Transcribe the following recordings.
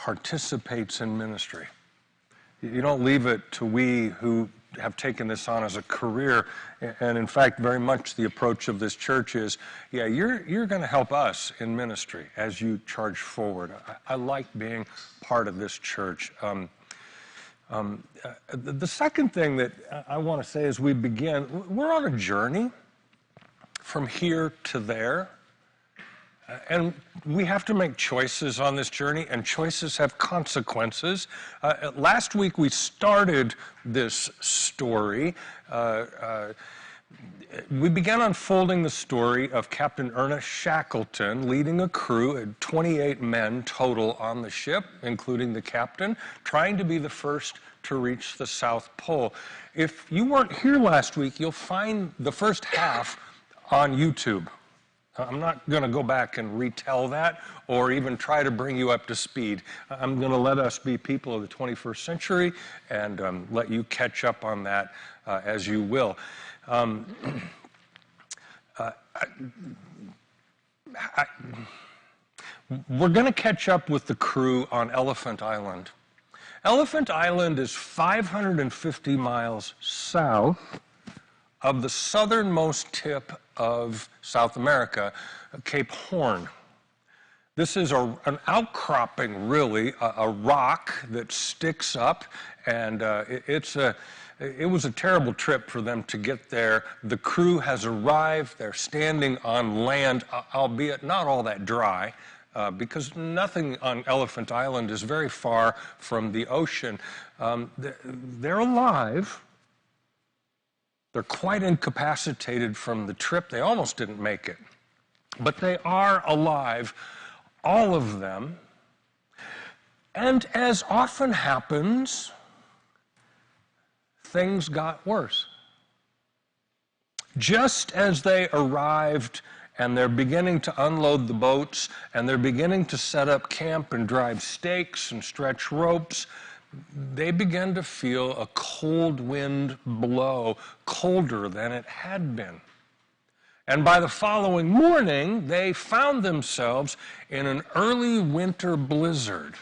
participates in ministry. You don't leave it to we who have taken this on as a career, and in fact, very much the approach of this church is, yeah, you're going to help us in ministry as you charge forward. I like being part of this church. The second thing that I want to say as we begin, we're on a journey from here to there. And we have to make choices on this journey, and choices have consequences. Last week we started this story. We began unfolding the story of Captain Ernest Shackleton leading a crew of 28 men total on the ship, including the captain, trying to be the first to reach the South Pole. If you weren't here last week, you'll find the first half on YouTube. I'm not going to go back and retell that or even try to bring you up to speed. I'm going to let us be people of the 21st century and let you catch up on that as you will. We're going to catch up with the crew on Elephant Island. Elephant Island is 550 miles south of the southernmost tip of South America, Cape Horn. This is an outcropping, really, a rock that sticks up, and it was a terrible trip for them to get there. The crew has arrived. They're standing on land, albeit not all that dry, because nothing on Elephant Island is very far from the ocean. They're alive. They're quite incapacitated from the trip. They almost didn't make it. But they are alive, all of them. And as often happens, things got worse. Just as they arrived and they're beginning to unload the boats and they're beginning to set up camp and drive stakes and stretch ropes, they began to feel a cold wind blow, colder than it had been. And by the following morning, they found themselves in an early winter blizzard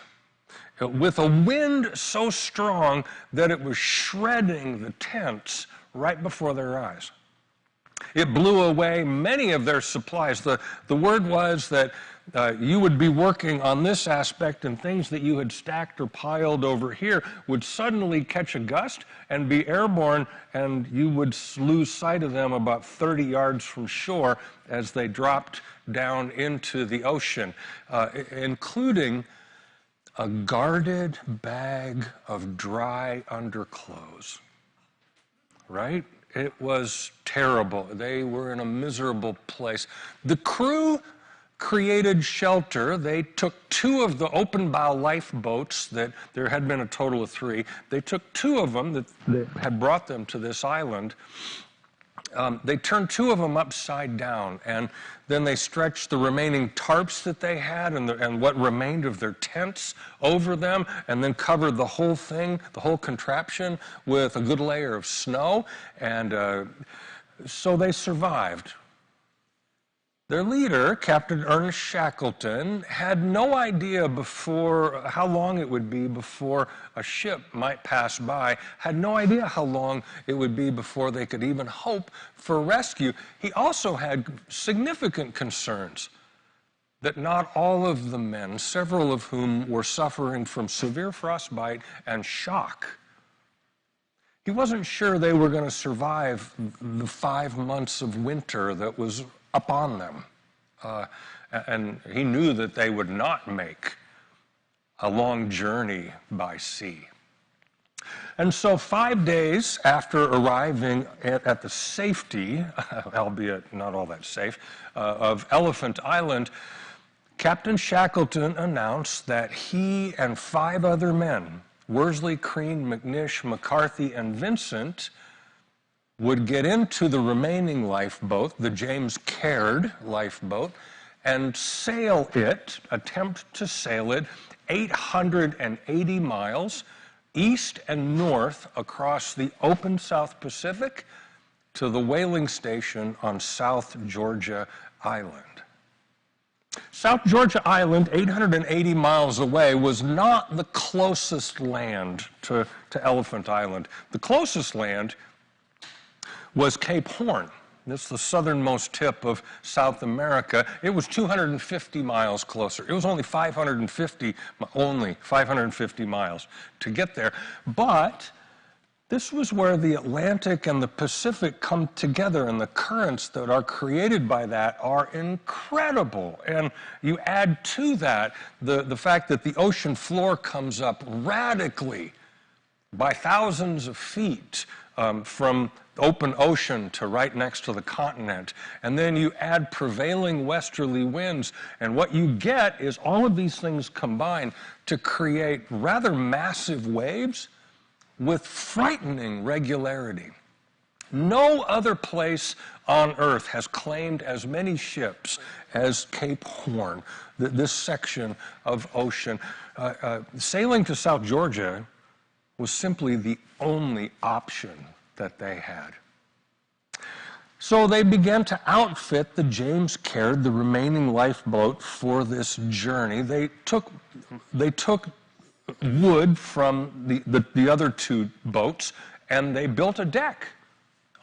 with a wind so strong that it was shredding the tents right before their eyes. It blew away many of their supplies. The word was that you would be working on this aspect, and things that you had stacked or piled over here would suddenly catch a gust and be airborne, and you would lose sight of them about 30 yards from shore as they dropped down into the ocean, including a guarded bag of dry underclothes. Right? It was terrible. They were in a miserable place. The crew created shelter. They took 2 of the open bow lifeboats, that there had been a total of 3. They took 2 of them that had brought them to this island. They turned 2 of them upside down, and then they stretched the remaining tarps that they had and what remained of their tents over them, and then covered the whole thing, the whole contraption, with a good layer of snow, and so they survived. Their leader, Captain Ernest Shackleton, had no idea before how long it would be before a ship might pass by, had no idea how long it would be before they could even hope for rescue. He also had significant concerns that not all of the men, several of whom were suffering from severe frostbite and shock, he wasn't sure they were going to survive the 5 months of winter that was upon them. And he knew that they would not make a long journey by sea. And so 5 days after arriving at the safety, albeit not all that safe, of Elephant Island, Captain Shackleton announced that he and 5 other men, Worsley, Crean, McNish, McCarthy, and Vincent, would get into the remaining lifeboat, the James Caird lifeboat, and sail it, attempt to sail it, 880 miles east and north across the open South Pacific to the whaling station on South Georgia Island. South Georgia Island, 880 miles away, was not the closest land to Elephant Island. The closest land was Cape Horn. This is the southernmost tip of South America. It was 250 miles closer. It was only 550 miles to get there. But this was where the Atlantic and the Pacific come together, and the currents that are created by that are incredible. And you add to that the fact that the ocean floor comes up radically by thousands of feet from open ocean to right next to the continent. And then you add prevailing westerly winds, and what you get is all of these things combine to create rather massive waves with frightening regularity. No other place on Earth has claimed as many ships as Cape Horn, this section of ocean. Sailing to South Georgia was simply the only option that they had. So they began to outfit the James Caird, the remaining lifeboat, for this journey. They took wood from the other two boats, and they built a deck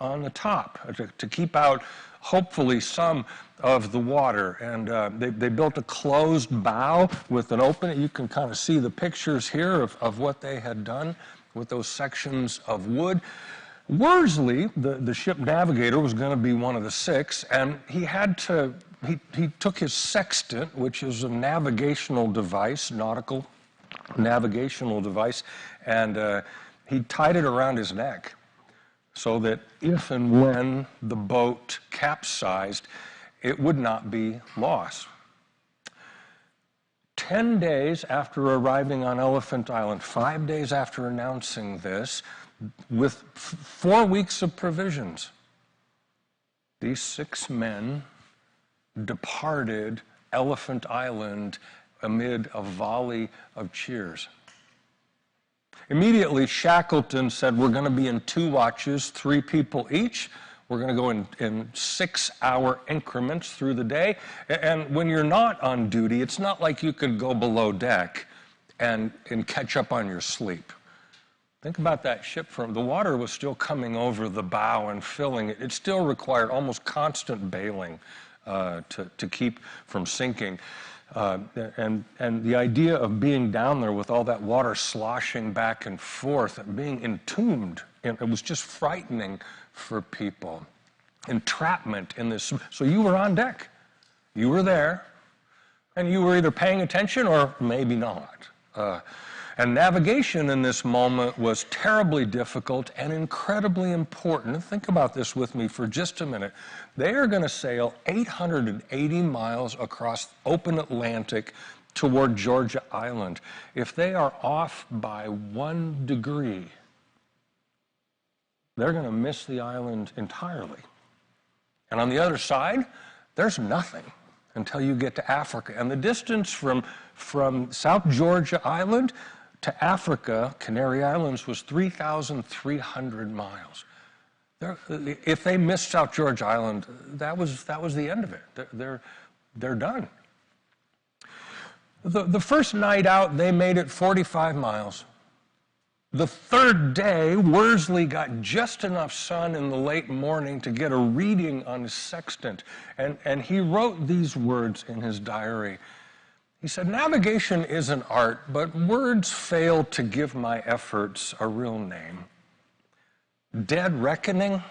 on the top to keep out, hopefully, some of the water. And they built a closed bow with an opening. You can kind of see the pictures here of what they had done with those sections of wood. Worsley, the ship navigator, was going to be one of the six, and he took his sextant, which is a navigational device, nautical navigational device, and he tied it around his neck so that if and when the boat capsized, it would not be lost. 10 days after arriving on Elephant Island, 5 days after announcing this, with 4 weeks of provisions, these 6 men departed Elephant Island amid a volley of cheers. Immediately, Shackleton said, we're going to be in 2 watches, 3 people each. We're going to go in 6-hour increments through the day. And when you're not on duty, it's not like you could go below deck and catch up on your sleep. Think about that ship. The water was still coming over the bow and filling it. It still required almost constant bailing to keep from sinking. And the idea of being down there with all that water sloshing back and forth and being entombed, it was just frightening for people. Entrapment in this. So you were on deck. You were there. And you were either paying attention or maybe not. And navigation in this moment was terribly difficult and incredibly important. Think about this with me for just a minute. They are going to sail 880 miles across open Atlantic toward Georgia Island. If they are off by 1 degree, they're going to miss the island entirely. And on the other side, there's nothing until you get to Africa. And the distance from South Georgia Island to Africa, Canary Islands, was 3,300 miles. If they missed South Georgia Island, that was the end of it. They're done. The first night out, they made it 45 miles. The third day, Worsley got just enough sun in the late morning to get a reading on his sextant, and he wrote these words in his diary. He said, navigation is an art, but words fail to give my efforts a real name. Dead reckoning,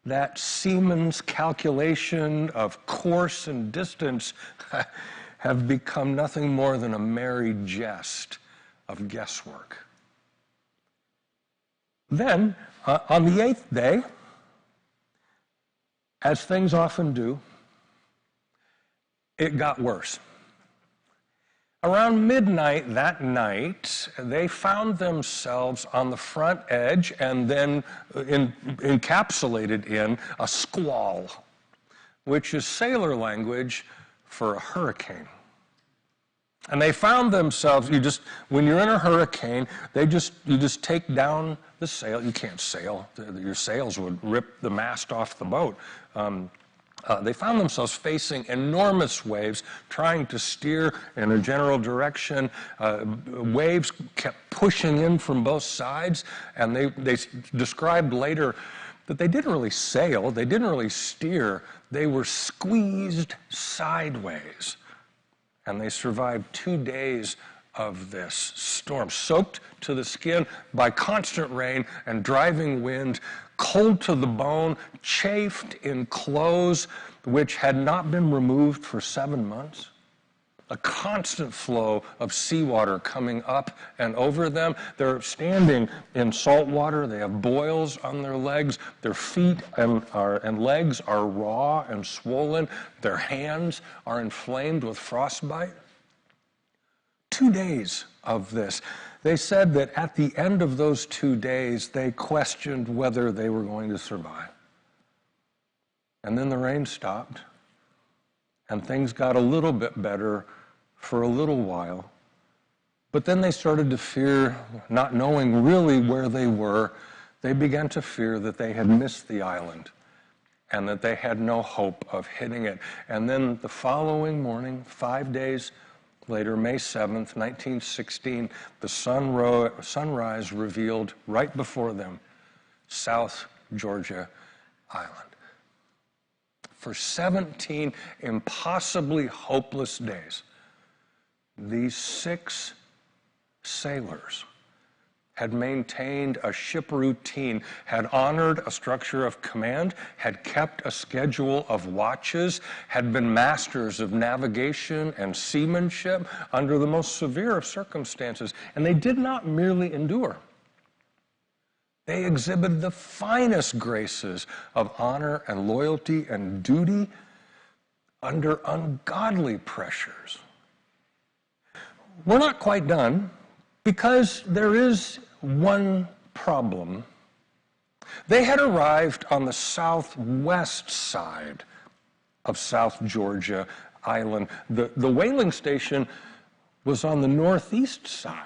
that seaman's calculation of course and distance, have become nothing more than a merry jest of guesswork. Then, on the 8th day, as things often do, it got worse. Around midnight that night, they found themselves on the front edge and then encapsulated in a squall, which is sailor language for a hurricane. And they found themselves, when you're in a hurricane, you just take down the sail. You can't sail. Your sails would rip the mast off the boat. They found themselves facing enormous waves, trying to steer in a general direction. Waves kept pushing in from both sides, and they described later that they didn't really sail, they didn't really steer, they were squeezed sideways. And they survived 2 days of this storm, soaked to the skin by constant rain and driving wind, cold to the bone, chafed in clothes which had not been removed for 7 months. A constant flow of seawater coming up and over them. They're standing in salt water. They have boils on their legs. Their feet and legs are raw and swollen. Their hands are inflamed with frostbite. 2 days of this. They said that at the end of those 2 days, they questioned whether they were going to survive. And then the rain stopped, and things got a little bit better for a little while. But then they started to fear, not knowing really where they were, they began to fear that they had missed the island and that they had no hope of hitting it. And then the following morning, 5 days later, May 7th, 1916, the sunrise revealed right before them South Georgia Island. For 17 impossibly hopeless days, these 6 sailors had maintained a ship routine, had honored a structure of command, had kept a schedule of watches, had been masters of navigation and seamanship under the most severe of circumstances. And they did not merely endure. They exhibited the finest graces of honor and loyalty and duty under ungodly pressures. We're not quite done, because there is one problem. They had arrived on the southwest side of South Georgia Island. The whaling station was on the northeast side.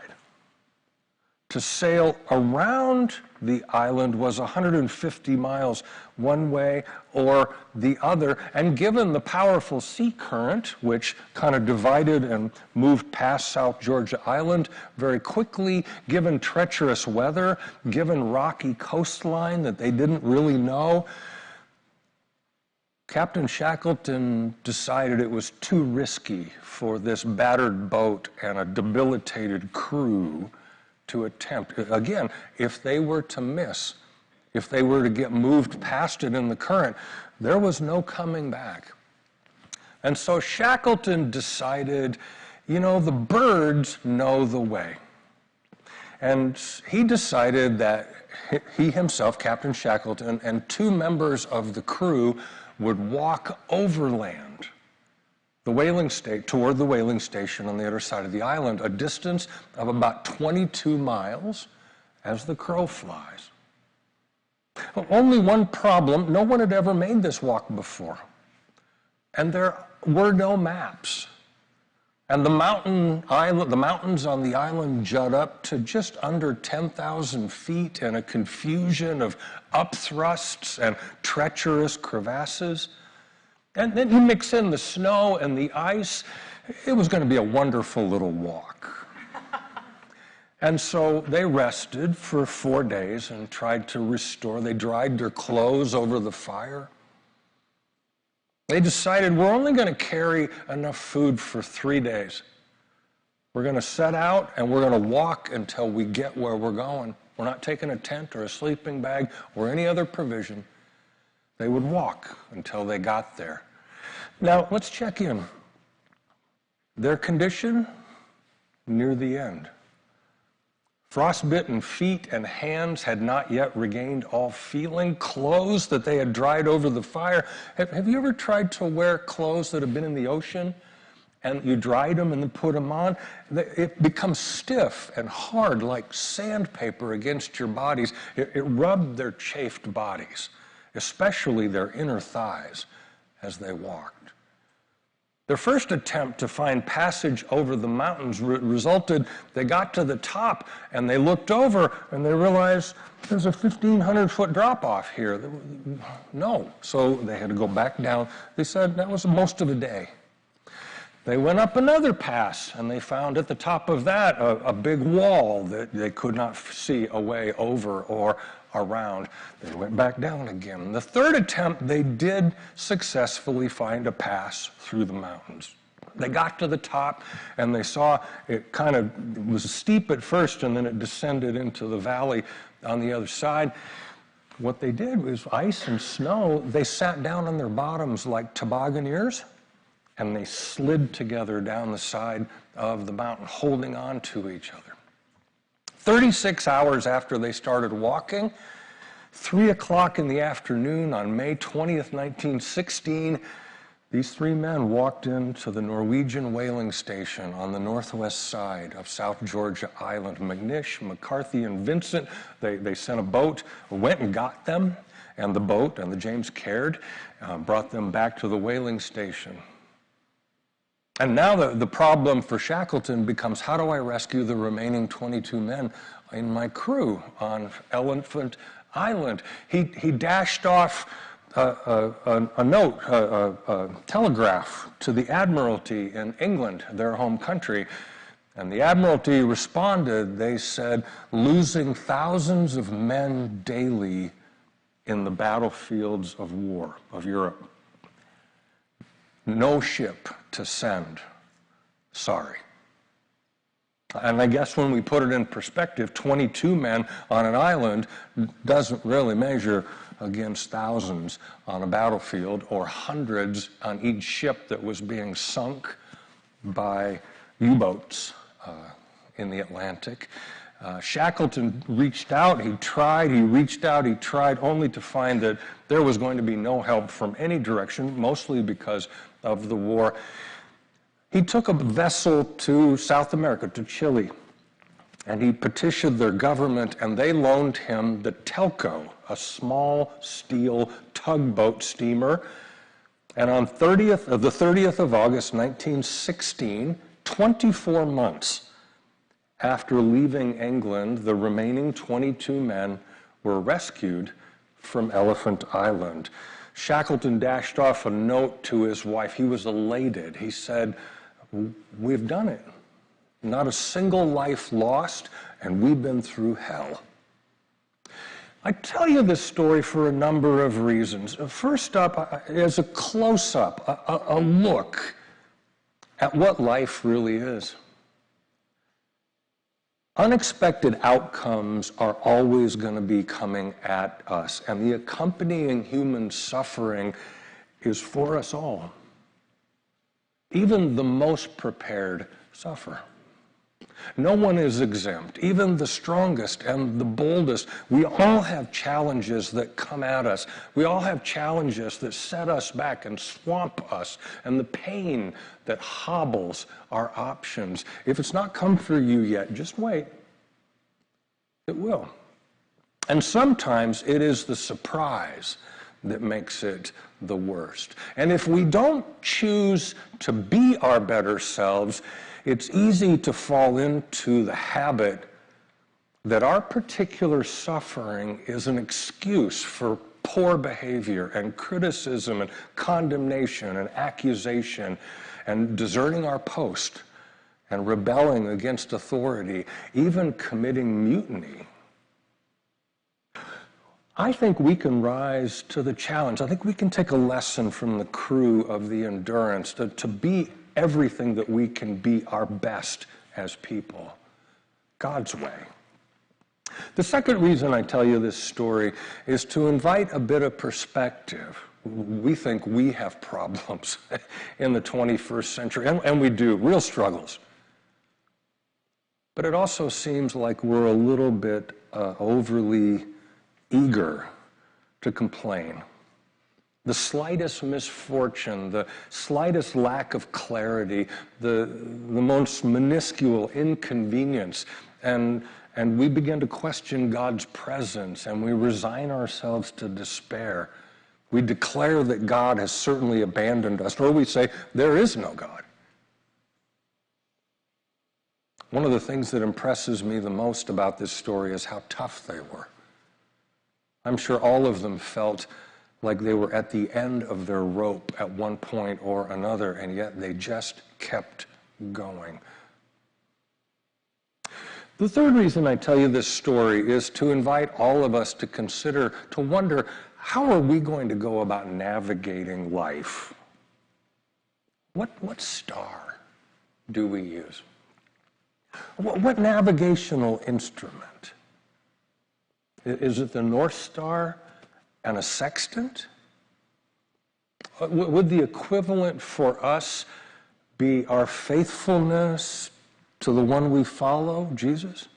To sail around the island was 150 miles one way or the other, and given the powerful sea current, which kind of divided and moved past South Georgia Island very quickly, given treacherous weather, given rocky coastline that they didn't really know, Captain Shackleton decided it was too risky for this battered boat and a debilitated crew to attempt. Again, if they were to miss, if they were to get moved past it in the current, there was no coming back. And so Shackleton decided, the birds know the way. And he decided that he himself, Captain Shackleton, and 2 members of the crew would walk overland toward the whaling station on the other side of the island, a distance of about 22 miles as the crow flies. Only one problem: no one had ever made this walk before, and there were no maps. And the mountains on the island jut up to just under 10,000 feet in a confusion of upthrusts and treacherous crevasses. And then you mix in the snow and the ice, it was going to be a wonderful little walk. And so they rested for 4 days and tried to restore. They dried their clothes over the fire. They decided, we're only going to carry enough food for 3 days. We're going to set out and we're going to walk until we get where we're going. We're not taking a tent or a sleeping bag or any other provision. They would walk until they got there. Now, let's check in. Their condition, near the end. Frostbitten feet and hands had not yet regained all feeling. Clothes that they had dried over the fire. Have you ever tried to wear clothes that have been in the ocean and you dried them and then put them on? It becomes stiff and hard like sandpaper against your bodies. It rubbed their chafed bodies, especially their inner thighs, as they walked. Their first attempt to find passage over the mountains resulted, they got to the top and they looked over and they realized there's a 1,500-foot drop off here. No, so they had to go back down. They said that was most of a day. They went up another pass and they found at the top of that a big wall that they could not see a way over or around. They went back down again. The third attempt, they did successfully find a pass through the mountains. They got to the top and they saw it was steep at first and then it descended into the valley on the other side. What they did was ice and snow, they sat down on their bottoms like tobogganeers and they slid together down the side of the mountain, holding on to each other. 36 hours after they started walking, 3 o'clock in the afternoon on May 20th, 1916, these three men walked into the Norwegian whaling station on the northwest side of South Georgia Island. McNish, McCarthy, and Vincent, they sent a boat, went and got them, and the boat and the James Caird brought them back to the whaling station. And now the problem for Shackleton becomes, how do I rescue the remaining 22 men in my crew on Elephant Island? He dashed off a note, a telegraph to the Admiralty in England, their home country. And the Admiralty responded, they said, losing thousands of men daily in the battlefields of war of Europe. No ship to send. Sorry. And I guess when we put it in perspective, 22 men on an island doesn't really measure against thousands on a battlefield or hundreds on each ship that was being sunk by U-boats in the Atlantic. Shackleton reached out, he reached out, he tried, only to find that there was going to be no help from any direction, mostly because of the war. He took a vessel to South America, to Chile, and he petitioned their government, and they loaned him the Telco, a small steel tugboat steamer. And on the 30th of August, 1916, 24 months after leaving England, the remaining 22 men were rescued from Elephant Island. Shackleton dashed off a note to his wife. He was elated. He said, "We've done it. Not a single life lost, and we've been through hell." I tell you this story for a number of reasons. First up, as a close-up, a look at what life really is. Unexpected outcomes are always going to be coming at us, and the accompanying human suffering is for us all. Even the most prepared suffer. No one is exempt, even the strongest and the boldest. We all have challenges that come at us. We all have challenges that set us back and swamp us, and the pain that hobbles our options. If it's not come for you yet, just wait. It will. And sometimes it is the surprise that makes it the worst. And if we don't choose to be our better selves, it's easy to fall into the habit that our particular suffering is an excuse for poor behavior and criticism and condemnation and accusation and deserting our post and rebelling against authority, even committing mutiny. I think we can rise to the challenge. I think we can take a lesson from the crew of the Endurance to be everything that we can be our best as people, God's way. The second reason I tell you this story is to invite a bit of perspective. We think we have problems in the 21st century, and we do, real struggles. But it also seems like we're a little bit overly eager to complain. The slightest misfortune, the slightest lack of clarity, the most minuscule inconvenience, and we begin to question God's presence, and we resign ourselves to despair. We declare that God has certainly abandoned us, or we say, there is no God. One of the things that impresses me the most about this story is how tough they were. I'm sure all of them felt like they were at the end of their rope at one point or another, and yet they just kept going. The third reason I tell you this story is to invite all of us to consider, to wonder, how are we going to go about navigating life? What star do we use? What navigational instrument? Is it the North Star and a sextant? Would the equivalent for us be our faithfulness to the one we follow, Jesus?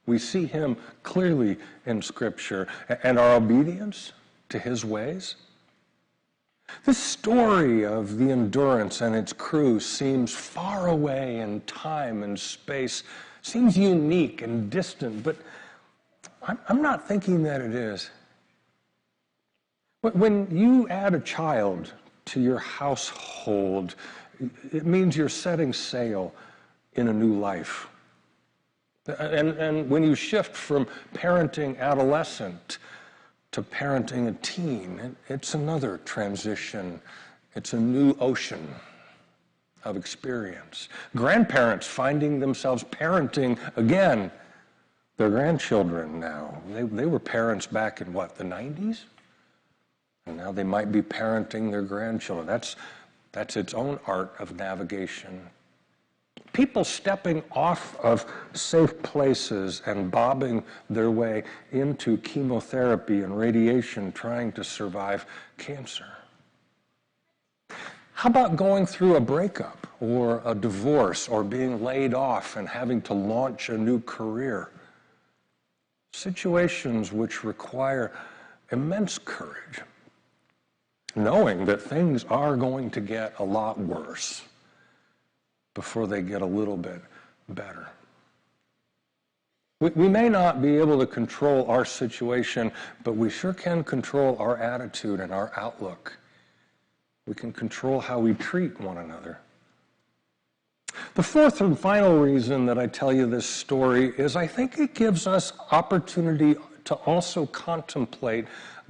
We see him clearly in Scripture, and our obedience to his ways. This story of the Endurance and its crew seems far away in time and space, seems unique and distant, but I'm not thinking that it is. When you add a child to your household, it means you're setting sail in a new life. And when you shift from parenting adolescent to parenting a teen, it's another transition. It's a new ocean of experience. Grandparents finding themselves parenting again their grandchildren now. They were parents back in what, the 90s? And now they might be parenting their grandchildren. That's its own art of navigation. People stepping off of safe places and bobbing their way into chemotherapy and radiation trying to survive cancer. How about going through a breakup or a divorce or being laid off and having to launch a new career? Situations which require immense courage, knowing that things are going to get a lot worse before they get a little bit better. We may not be able to control our situation, but we sure can control our attitude and our outlook. We can control how we treat one another. The fourth and final reason that I tell you this story is I think it gives us opportunity to also contemplate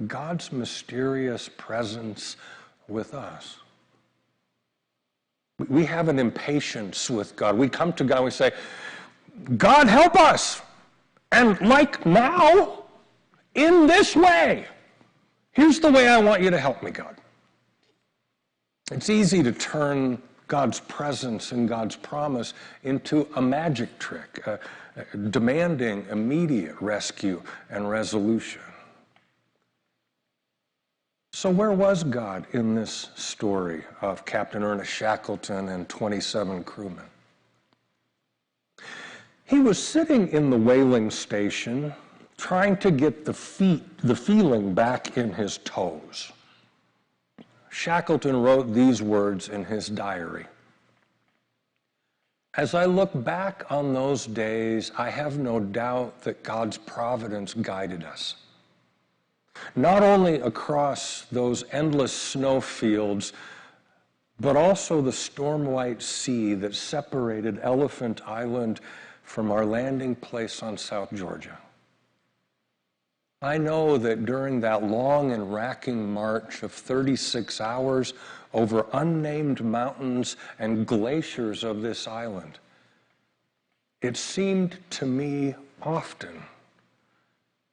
God's mysterious presence with us. We have an impatience with God. We come to God and we say, God, help us. And like now, in this way, here's the way I want you to help me, God. It's easy to turn God's presence and God's promise into a magic trick, demanding immediate rescue and resolution. So where was God in this story of Captain Ernest Shackleton and 27 crewmen? He was sitting in the whaling station trying to get the feeling back in his toes. Shackleton wrote these words in his diary. As I look back on those days, I have no doubt that God's providence guided us. Not only across those endless snowfields, but also the storm-white sea that separated Elephant Island from our landing place on South Georgia. I know that during that long and racking march of 36 hours over unnamed mountains and glaciers of this island, it seemed to me often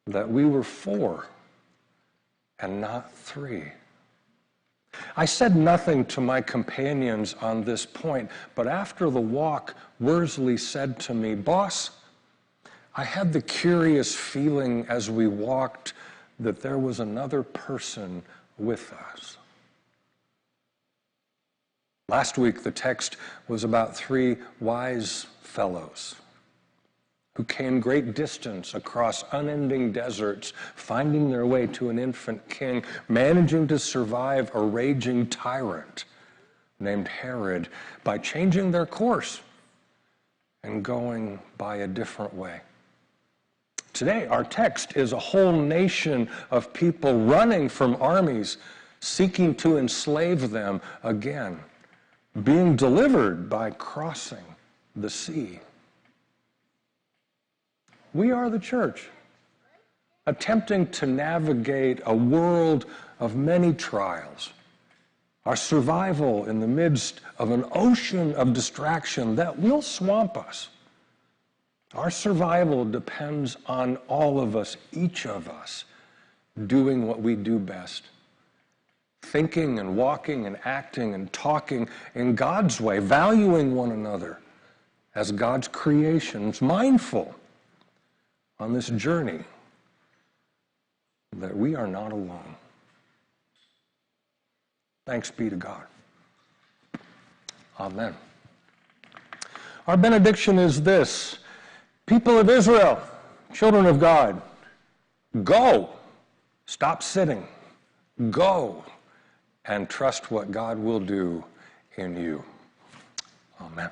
that we were 4 and not 3. I said nothing to my companions on this point, but after the walk, Worsley said to me, "Boss, I had the curious feeling as we walked that there was another person with us." Last week, the text was about 3 wise fellows who came great distance across unending deserts, finding their way to an infant king, managing to survive a raging tyrant named Herod by changing their course and going by a different way. Today, our text is a whole nation of people running from armies seeking to enslave them again, being delivered by crossing the sea. We are the church, attempting to navigate a world of many trials, our survival in the midst of an ocean of distraction that will swamp us. Our survival depends on all of us, each of us, doing what we do best. Thinking and walking and acting and talking in God's way, valuing one another as God's creations, mindful on this journey that we are not alone. Thanks be to God. Amen. Our benediction is this: people of Israel, children of God, go. Stop sitting. Go and trust what God will do in you. Amen.